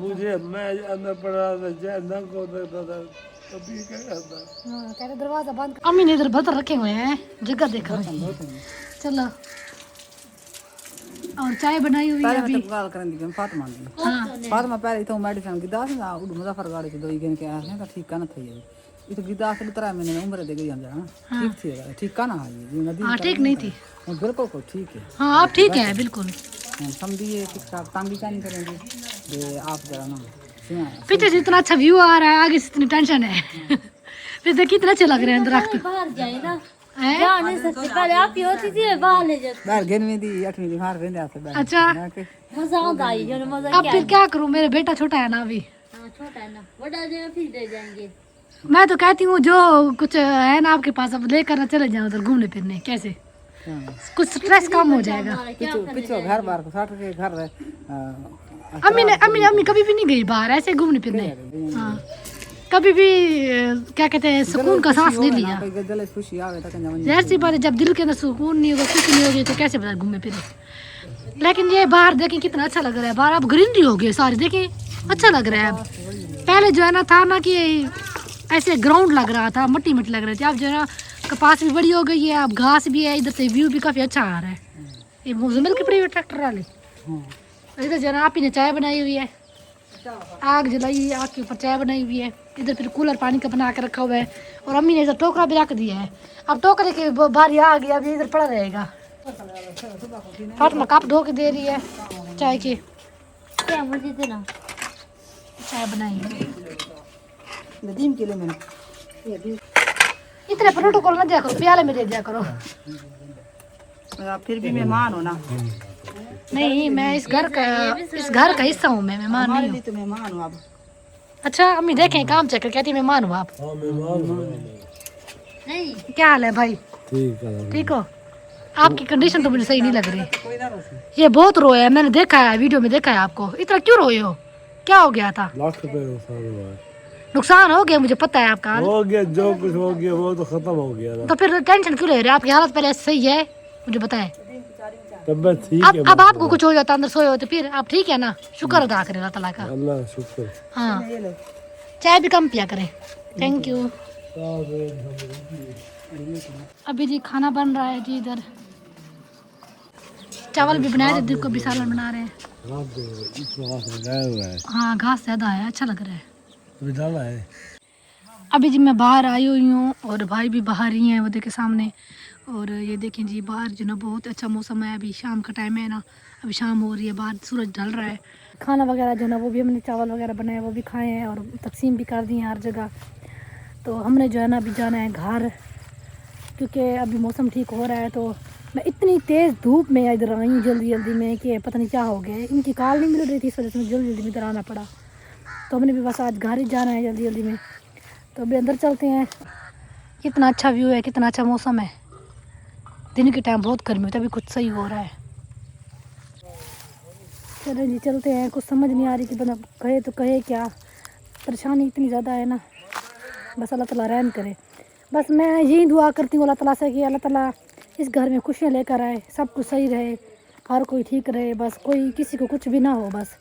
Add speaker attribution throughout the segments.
Speaker 1: मुझे मैं अंदर पड़ा था ना को देखता था कभी क्या था।
Speaker 2: हाँ कह रहे दरवाजा बंद। अम्मी ने इधर बर्तन रखे हुए हैं, जगह देखो। चलो और चाय बनाई हुई है अभी।
Speaker 3: गाल करन दी फातिमा दी
Speaker 2: हाँ
Speaker 3: फातिमा पहले तो मेडिसिन की दास ना उड मुजफ्फरगढ़ की दवाई गिन के आया है तो ठीक का ना थई है ये तो गिदा से 3 महीने में उम्र दे गई हम जाना ठीक थी ठीक का ना है ये नदी
Speaker 2: हाँ ठीक नहीं थी।
Speaker 3: बिल्कुल को ठीक है।
Speaker 2: हाँ आप ठीक है बिल्कुल।
Speaker 3: समझिए ठीक ठाक तंग भी क्या नहीं करेंगे ये आप जरा ना सुना
Speaker 2: पीछे से इतना अच्छा व्यू आ रहा है, आगे से इतनी टेंशन है। फिर तो कितना अच्छे लग रहे हैं दरख्त।
Speaker 4: बाहर जाए ना जा नहीं सकते, पहले आप ही होती थी बाहर ले जाते।
Speaker 3: बाहर गिन में दी 8वीं दी बाहर रहने आते बाहर
Speaker 2: अच्छा
Speaker 4: मजा आता है जो मजा
Speaker 2: अब फिर क्या करूं, मेरा बेटा छोटा है ना अभी।
Speaker 4: हाँ छोटा है ना, बड़ा जो फिर दे जाएंगे।
Speaker 2: मैं तो कहती हूँ जो कुछ है ना आपके पास अब लेकर ना चले जाओ उधर घूमने फिरने, कैसे कुछ स्ट्रेस कम हो जाएगा।
Speaker 3: पीछे घर बार को 60 के घर है।
Speaker 2: अम्मी कभी भी नहीं गई बाहर ऐसे घूमने फिरने। हाँ कभी भी क्या कहते हैं सुकून का सांस नहीं लिया।
Speaker 3: दिल खुशी आवे तक जावन
Speaker 2: जहर सी बात है, जब दिल के अंदर सुकून नहीं होगा, खुशी नहीं होगी तो कैसे पता घूमे फिरे। लेकिन ये बाहर देखें कितना अच्छा लग रहा है, बाहर अब ग्रीनरी हो गई सारी, देखें अच्छा लग रहा है। अब पहले जो है ना था ना कि ऐसे ग्राउंड लग रहा था, मट्टी मट्टी लग रही थी। अब जो है ना कपास भी बड़ी हो गई है, अब घास भी है, इधर से व्यू भी काफ़ी अच्छा आ रहा है। ये मुजम्मिल की पड़ी हुई ट्रैक्टर वाले। इधर जो है ना आप ही ने चाय बनाई हुई है, आग जलाई, आग के ऊपर चाय बनाई हुई है। इधर फिर कूलर पानी का बना के रखा हुआ है और अम्मी ने इधर टोकरा भी रख दिया है। अब टोकरे की बारी आ गई, अब इधर पड़ा रहेगा। फातिमा कप धो के दे रही है चाय की।
Speaker 4: क्या मुझे देना
Speaker 2: चाय बनाई है।
Speaker 3: नदीम के लिए मैंने
Speaker 2: इतने प्रोटोकॉल ना दिया करो, प्याले में दे दिया करो।
Speaker 3: आप फिर भी मेहमान हो ना।
Speaker 2: नहीं मैं इस घर का हिस्सा हूँ, मैं मेहमान नहीं हूँ।
Speaker 3: तो मेहमान हो आप।
Speaker 2: अच्छा अम्मी देखें काम चेक कर, कहती है मेहमान हूँ आप।
Speaker 1: हाँ मेहमान
Speaker 4: नहीं।
Speaker 2: क्या हाल है भाई,
Speaker 1: ठीक है।
Speaker 2: ठीक हो? आपकी कंडीशन तो मुझे सही नहीं लग रही।
Speaker 3: कोई ना रोसी
Speaker 2: ये बहुत रोए है, मैंने देखा है वीडियो में, देखा है आपको। इतना क्यों रोए हो, क्या हो गया था?
Speaker 1: लाख रुपए नुकसान हुआ है।
Speaker 2: नुकसान हो गया, मुझे पता है आपका।
Speaker 1: हो गया जो कुछ हो गया वो तो खत्म हो गया ना।
Speaker 2: तो फिर टेंशन क्यों ले रहे हो? आपकी हालत पहले सही है, मुझे बताएं।
Speaker 1: तबीयत ठीक है।
Speaker 2: अब आपको कुछ हो जाता अंदर सोए हो तो फिर आप ठीक है ना? शुक्र अदा करें अल्लाह ताला का।
Speaker 1: अल्लाह शुक्र।
Speaker 2: हाँ चाय भी कम पिया करें। Thank you. अभी जी खाना बन रहा है जी, इधर चावल भी बनाए थे, दिन को भी सालन बना रहे हैं। हाँ घास ज्यादा है, अच्छा लग रहा है।
Speaker 1: है
Speaker 2: अभी जी मैं बाहर आई हुई हूँ और भाई भी बाहर ही हैं, वो देखे सामने। और ये देखें जी बाहर जो ना बहुत अच्छा मौसम है, अभी शाम का टाइम है ना, अभी शाम हो रही है, बाहर सूरज ढल रहा है। खाना वगैरह जो ना वो भी हमने चावल वगैरह बनाए वो भी खाए हैं और तकसीम भी कर दिए हैं हर जगह। तो हमने जो है ना अभी जाना है घर, क्योंकि अभी मौसम ठीक हो रहा है। तो मैं इतनी तेज़ धूप में इधर आई हूँ जल्दी जल्दी में कि पता नहीं क्या हो गया, इनकी कॉल नहीं मिल रही थी, इस वजह से मुझे जल्दी जल्दी में इधर आना पड़ा। तो हमने भी बस आज घर ही जाना है जल्दी जल्दी में। तो अभी अंदर चलते हैं। कितना अच्छा व्यू है, कितना अच्छा मौसम है। दिन के टाइम बहुत गर्मी होती है, अभी कुछ सही हो रहा है। चलो जी चलते हैं, कुछ समझ नहीं आ रही कि बंदा कहे तो कहे क्या, परेशानी इतनी ज़्यादा है ना। बस अल्लाह ताला रहम करे। बस मैं यही दुआ करती हूँ अल्लाह ताला से कि अल्लाह ताला इस घर में खुशियाँ लेकर आए, सब कुछ सही रहे, हर कोई ठीक रहे, बस कोई किसी को कुछ भी ना हो। बस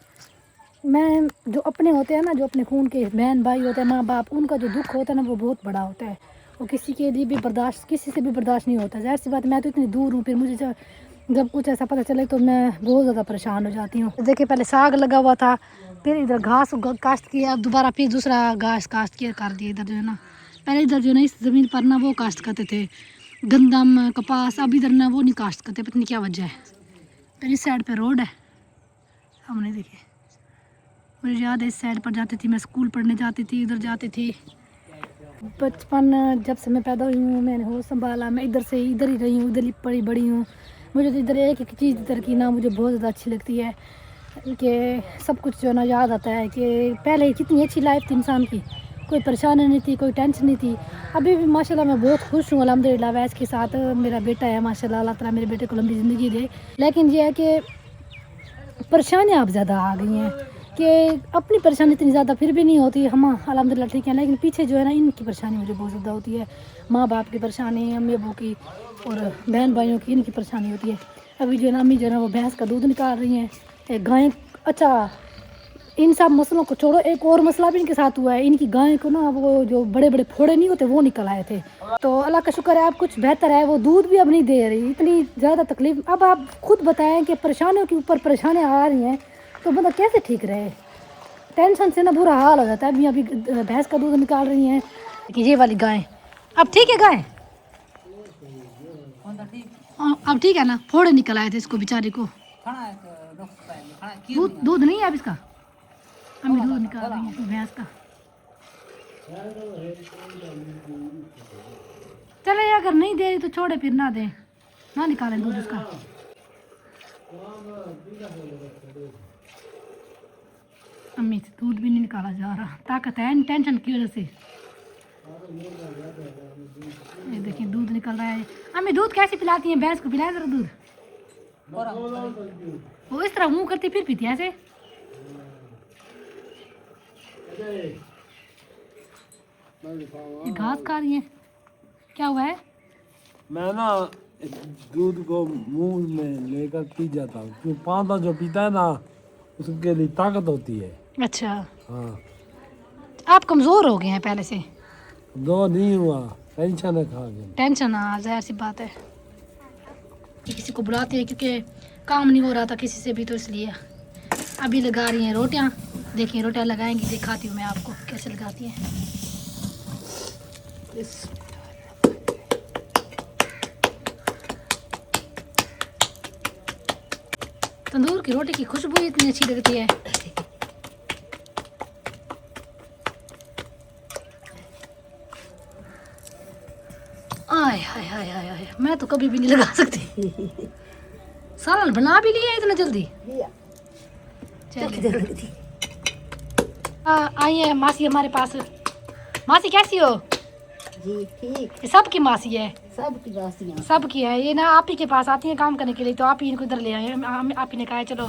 Speaker 2: मैं जो अपने होते हैं ना, जो अपने खून के बहन भाई होते हैं, माँ बाप, उनका जो दुख होता है ना वो बहुत बड़ा होता है। वो किसी के लिए भी बर्दाश्त, किसी से भी बर्दाश्त नहीं होता। ज़ाहिर सी बात, मैं तो इतनी दूर हूँ, फिर मुझे जब कुछ ऐसा पता चले तो मैं बहुत ज़्यादा परेशान हो जाती हूँ। देखिए पहले साग लगा हुआ था, फिर इधर घास काश्त किया, अब दोबारा फिर दूसरा घास काश्त किया कर दिया इधर जो है ना। पहले इधर जो है ना इस ज़मीन पर ना वो काश्त करते थे गंदम कपास, अब इधर ना वो नहीं काश्त करते, पता नहीं क्या वजह है। फिर इस साइड पे रोड है, हमने देखे, मुझे याद है इस साइड पर जाती थी मैं, स्कूल पढ़ने जाती थी, इधर जाती थी। बचपन जब से मैं पैदा हुई हूँ, मैंने होश संभाला, मैं इधर से इधर ही रही हूँ, इधर ही पड़ी बड़ी हूँ। मुझे तो इधर एक चीज़ इधर की ना मुझे बहुत ज़्यादा अच्छी लगती है कि सब कुछ जो ना याद आता है कि पहले कितनी अच्छी लाइफ थी इंसान की, कोई परेशानी नहीं थी, कोई टेंशन नहीं थी। अभी भी माशाल्लाह मैं बहुत खुश हूँ अल्हम्दुलिल्लाह। वैसे के साथ मेरा बेटा है माशाल्लाह, अल्लाह ताला मेरे बेटे को लंबी ज़िंदगी दे। लेकिन ये है कि परेशानियाँ अब ज़्यादा आ गई हैं कि अपनी परेशानी इतनी ज़्यादा फिर भी नहीं होती, हम अल्हम्दुलिल्लाह ठीक है, लेकिन पीछे जो है ना इनकी परेशानी मुझे बहुत ज़्यादा होती है। माँ बाप की परेशानी, अम्मी अबू की और बहन भाइयों की, इनकी परेशानी होती है। अभी जो है ना अम्मी जो है ना वो भैंस का दूध निकाल रही हैं, गाय अच्छा इन सब मसलों को छोड़ो, एक और मसला भी इनके साथ हुआ है। इनकी गाय को ना वो जो बड़े बड़े फोड़े नहीं होते वो निकल आए थे। तो अल्लाह का शुक्र है अब कुछ बेहतर है, वो दूध भी अब नहीं दे रही। इतनी ज़्यादा तकलीफ। अब आप खुद बताएं कि परेशानियों के ऊपर परेशानियाँ आ रही हैं तो बंदा कैसे ठीक रहे। टेंशन से ना बुरा हाल हो जाता है। अभी अभी भैंस का दूध निकाल रही हैं कि ये वाली गाय। अब ठीक है गाय, अब ठीक है ना। फोड़े निकल आए थे इसको बेचारे को। दूध दूध नहीं है अब इसका। अम्मी दूध निकाल रही है भैंस का। चले अगर नहीं दे रही तो छोड़े, फिर ना दे, ना निकालें दूध उसका। अम्मी से दूध भी नहीं निकाला जा रहा। ताकत है टेंशन की वजह से। ये देखिए दूध निकल रहा है। अम्मी दूध कैसे पिलाती हैं भैंस को? पिलाया जरा दूध। वो इस तरह मुंह करती फिर पीती है ऐसे। ये घास खा रही है। क्या हुआ है?
Speaker 1: मैं ना दूध को मुंह में लेकर पी जाता हूँ, क्यों पांदा जो पीता है ना उसके लिए ताकत होती है।
Speaker 2: अच्छा,
Speaker 1: हाँ।
Speaker 2: आप कमज़ोर हो गए हैं पहले से?
Speaker 1: दो नहीं हुआ, टेंशन है खा के।
Speaker 2: टेंशन, हाँ जाहिर सी बात है। किसी को बुलाते हैं क्योंकि काम नहीं हो रहा था किसी से भी, तो इसलिए अभी लगा रही हैं रोटियां। देखिए रोटियां लगाएंगी, दिखाती हूँ मैं आपको कैसे लगाती हैं। तंदूर की रोटी की खुशबू इतनी अच्छी लगती है। आय हाय हाय हाय हाय, मैं तो कभी भी नहीं लगा सकती। सालन बना भी लिया इतना जल्दी? आइए मासी हमारे पास। मासी कैसी हो?
Speaker 5: जी ठीक,
Speaker 2: ये सबकी मासी है।
Speaker 5: सबकी बासियाँ
Speaker 2: सबकी है। ये ना आप ही के पास आती हैं काम करने के लिए, तो आप ही इनको इधर ले आए। आप ही ने कहा है चलो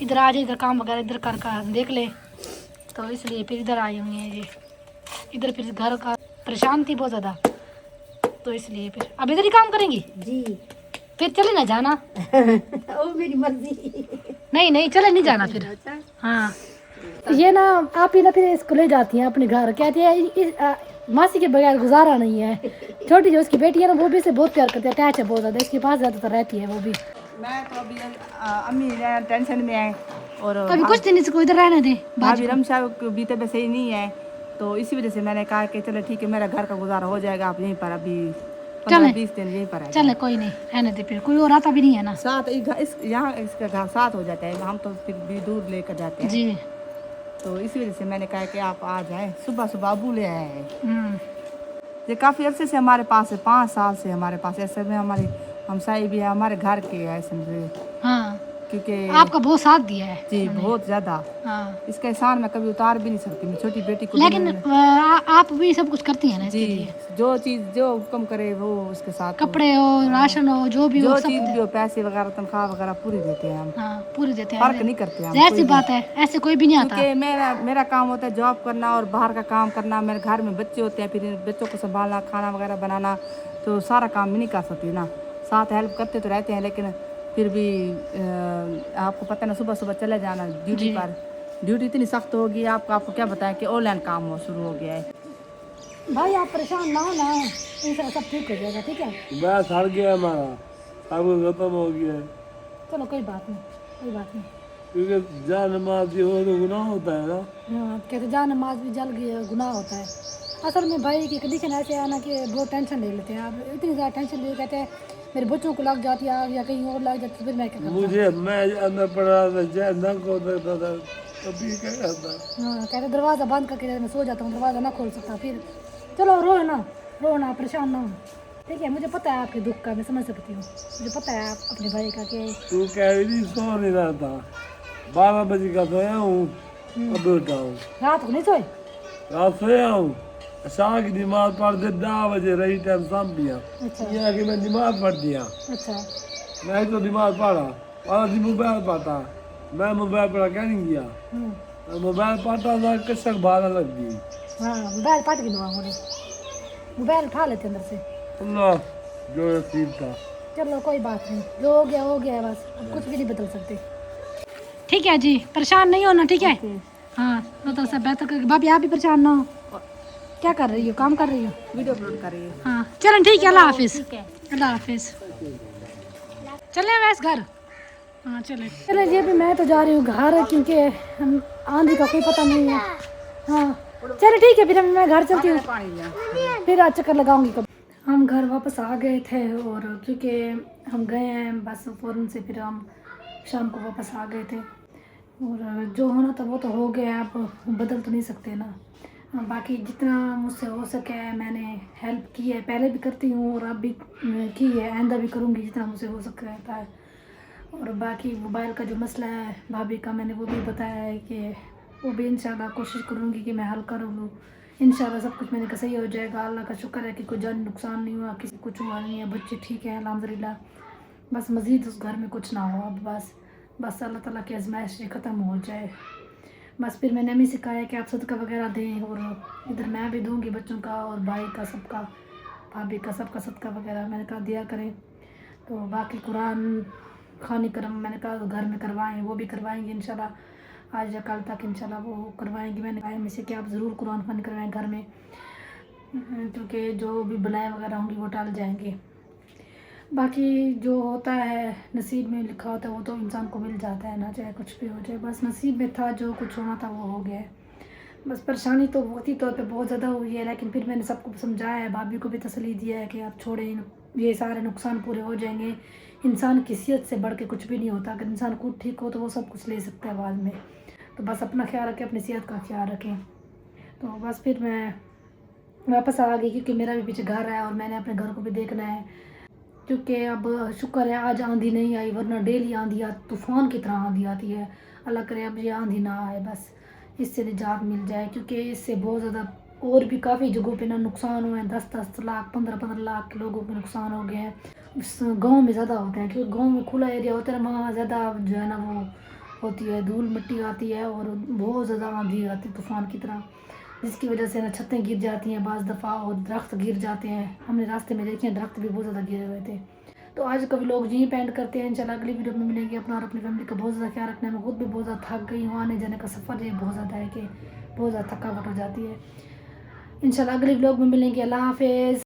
Speaker 2: इधर आ जाए, इधर काम वगैरह इधर कर देख ले, तो इसलिए फिर इधर आई हुई हैं ये। इधर फिर घर का परेशान थी बहुत ज़्यादा, तो इसलिए फिर अब इधर ही काम करेंगी।
Speaker 5: जी।
Speaker 2: फिर चले ना जाना।
Speaker 5: ओ मेरी मर्जी।
Speaker 2: नहीं नहीं चले नहीं जाना फिर। हाँ ये ना आप ही ना फिर इसको ले जाती हैं अपने घर। कहती है मासी के बगैर गुजारा नहीं है। छोटी जो उसकी बेटी है ना वो भी इसे बहुत प्यार करती है, अटैच है बहुत ज़्यादा, इसके पास ज़्यादातर रहती है वो भी।
Speaker 3: मैं तो अभी अम्मी टेंशन में है और
Speaker 2: अभी कुछ दिन इसको इधर रहने दें।
Speaker 3: भाभी रमशा को भी तबीयत सही नहीं है, तो इसी वजह से मैंने कहा कि चलो ठीक है मेरा घर का गुजारा हो जाएगा, आप यहीं पर अभी 15-20 दिन यहीं पर है।
Speaker 2: चले कोई नहीं रहने दे, फिर कोई और आता भी नहीं है ना।
Speaker 3: साथ यहाँ इसका घर साथ हो जाता है, हम तो फिर भी दूध लेकर जाते हैं
Speaker 2: जी।
Speaker 3: तो इसी वजह से मैंने कहा कि आप आ जाएं। सुबह सुबह अबू ले आए हैं।
Speaker 2: हम्म।
Speaker 3: ये काफ़ी अरसे से हमारे पास है, 5 साल से हमारे पास। ऐसे में हमारी हमसाई भी है, हमारे घर के है समझे,
Speaker 2: हाँ
Speaker 3: क्योंकि
Speaker 2: आपका बहुत साथ दिया है
Speaker 3: जी बहुत ज़्यादा।
Speaker 2: हाँ।
Speaker 3: इसका एहसान मैं कभी उतार भी नहीं सकती। मैं छोटी बेटी को
Speaker 2: लेकिन आप भी सब कुछ करती हैं ना
Speaker 3: जी
Speaker 2: इसके लिए।
Speaker 3: जो चीज़ जो हुक्म करे वो उसके साथ हो।
Speaker 2: कपड़े हो, राशन हो, जो भी हो
Speaker 3: जो
Speaker 2: सब
Speaker 3: चीज़ भी हो, पैसे वगैरह तनख्वाह वगैरह पूरी देते हैं हम,
Speaker 2: हाँ पूरी देते हैं।
Speaker 3: फर्क नहीं करते हम।
Speaker 2: जाहिर सी बात है, ऐसे कोई भी नहीं आता।
Speaker 3: क्योंकि मेरा काम होता है जॉब करना और बाहर का काम करना। मेरे घर में बच्चे होते हैं, फिर इन बच्चों को संभालना, खाना वगैरह बनाना, तो सारा काम भी नहीं कर सकती ना। साथ हेल्प करते तो रहते हैं, लेकिन फिर भी आपको पता है ना सुबह सुबह चले जाना ड्यूटी पर। ड्यूटी इतनी सख्त होगी आपको क्या बताएं कि ऑनलाइन काम हो शुरू हो गया है।
Speaker 2: भाई आप परेशान ना हो ना, इंशाल्लाह सब ठीक हो जाएगा। ठीक है
Speaker 1: बस हट गया हमारा, सब कुछ खत्म हो गया है।
Speaker 2: चलो कोई बात नहीं, कोई बात नहीं।
Speaker 1: क्योंकि जा नमाज हो तो गुनाह होता है ना।
Speaker 2: हाँ कहते जा नमाज भी जल गई गुनाह होता है। असल में भाई की कंडीशन ऐसे है ना कि बहुत टेंशन ले लेते हैं। आप इतनी ज़्यादा टेंशन ले, कहते हैं मेरे बच्चों को लग जाती है आग या कहीं और लग जाती है, फिर मैं क्या करता।
Speaker 1: मैं अंदर पड़ा था, चैन ना खोल सकता था, कभी क्या करता।
Speaker 2: हाँ कहते दरवाज़ा बंद करके मैं सो जाता हूँ, दरवाज़ा ना खोल सकता। फिर चलो रो ना परेशान ना हो। ठीक है मुझे पता है आपके दुख का, मैं समझ सकती हूँ। मुझे पता है आप अपने भाई का कि
Speaker 1: तू कह रही सो नहीं रहा था, 12 बजे का सोया हूँ, अब उठा हूँ।
Speaker 2: रात को नहीं सोए?
Speaker 1: रात सोया हूँ, शाह की नमाज पढ़ दे 10 बजे रही टाइम शाम पिया।
Speaker 2: अच्छा
Speaker 1: यहाँ की मैं नमाज पढ़ दिया।
Speaker 2: अच्छा
Speaker 1: मैं तो नमाज पढ़ा और मोबाइल पढ़ता, मैं मोबाइल पढ़ा क्या नहीं किया। मोबाइल पढ़ता था, कसक बारह लग गई।
Speaker 2: हाँ मोबाइल पट गई होने, मोबाइल उठा लेते अंदर से।
Speaker 1: अल्लाह जो नसीब था।
Speaker 2: चलो कोई बात नहीं, जो हो गया है बस, अब कुछ भी नहीं बदल सकते। ठीक है जी, परेशान नहीं होना। ठीक है हाँ अल्लाह ताला सब बेहतर कर। भाभी आप भी परेशान ना हो। क्या कर रही हो? काम कर रही हो?
Speaker 3: वीडियो अपलोड कर रही है।
Speaker 2: हाँ चलें ठीक है, अल्लाह हाफिज़। अल्लाह हाफिज़। चलें वैसे घर? हाँ चले चले जी। अभी मैं तो जा रही हूँ घर, क्योंकि हम आंधी का कोई पता नहीं है। हाँ चलो ठीक है, फिर मैं घर चलती हूँ, फिर आज चक्कर लगाऊंगी कब। हम घर वापस आ गए थे, और क्योंकि हम गए हैं बस फ़ौरन से, फिर हम शाम को वापस आ गए थे। और जो होना था वो तो हो गया, अब बदल तो नहीं सकते ना। बाकी जितना मुझसे हो सके मैंने हेल्प की है, पहले भी करती हूँ और अब भी की है, आइंदा भी करूँगी जितना मुझसे हो सकता है। और बाकी मोबाइल का जो मसला है भाभी का, मैंने वो भी बताया है कि वो भी इंशाल्लाह कोशिश करूँगी कि मैं हल कर लूँ। इंशाल्लाह सब कुछ मैंने कहा सही हो जाएगा। अल्लाह का शुक्र है कि कोई जान नुकसान नहीं हुआ, किसी कुछ हुआ नहीं है, बच्चे ठीक हैं अल्हम्दुलिल्लाह। बस मज़ीद उस घर में कुछ ना हो, अब बस अल्लाह ताला की आज़माइश ख़त्म हो जाए। बस फिर मैंने भी सिखाया कि आप सदका वगैरह दें, और इधर मैं भी दूँगी बच्चों का और भाई का, सबका, भाभी का, सबका सदका वगैरह मैंने कहा दिया करें। तो बाकी कुरान खानी करम मैंने कहा घर में करवाएं, वो भी करवाएंगे इंशाल्लाह आज या कल तक, इंशाल्लाह वो करवाएंगे। मैंने कहा में से कि आप ज़रूर कुरान खानी करवाएं घर में, क्योंकि जो भी बनाए वगैरह होंगी वो टाल जाएंगे। बाकी जो होता है नसीब में लिखा होता है वो तो इंसान को मिल जाता है ना, चाहे कुछ भी हो जाए। बस नसीब में था, जो कुछ होना था वो हो गया है। बस परेशानी तो वक्ती तौर पे बहुत ज़्यादा हुई है, लेकिन फिर मैंने सबको समझाया है, भाभी को भी तसल्ली दिया है कि आप छोड़ें, ये सारे नुकसान पूरे हो जाएंगे। इंसान की सेहत से बढ़ के कुछ भी नहीं होता। अगर इंसान खुद ठीक हो तो वो सब कुछ ले सकता है बाद में। तो बस अपना ख्याल रखें, अपनी सेहत का ख्याल रखें। तो बस फिर मैं वापस आ गई, क्योंकि मेरा भी पीछे घर है और मैंने अपने घर को भी देखना है। क्योंकि अब शुक्र है आज आंधी नहीं आई, वरना डेली आंधी तूफ़ान की तरह आंधी आती है। अल्लाह करे अब ये आंधी ना आए, बस इससे निजात मिल जाए, क्योंकि इससे बहुत ज़्यादा और भी काफ़ी जगहों पे ना नुकसान हुए हैं। 10-10 लाख 15-15 लाख के लोगों के नुकसान हो गए हैं। उस गांव में ज़्यादा होते हैं, क्योंकि गांव में खुला एरिया होता है ना, वहाँ ज़्यादा जो है ना वो होती है, धूल मिट्टी आती है और बहुत ज़्यादा आंधी आती है तूफ़ान की तरह, जिसकी वजह से ना छतें गिर जाती हैं बाज़ दफ़ा, और दरख्त गिर जाते हैं। हमने रास्ते में देखे हैं दरख्त भी बहुत ज़्यादा गिरे हुए थे। तो आज का व्लॉग यहीं पे एंड करते हैं। इंशाल्लाह अगली वीडियो में मिलेंगे। अपना और अपनी फैमिली का बहुत ज़्यादा ख्याल रखना है। मैं खुद भी बहुत ज़्यादा थक गई हूँ, आने जाने का सफ़र ये बहुत ज़्यादा है कि बहुत ज़्यादा थकावट हो जाती है। इंशाल्लाह अगले व्लॉग में मिलेंगे। अल्लाह हाफ़िज़।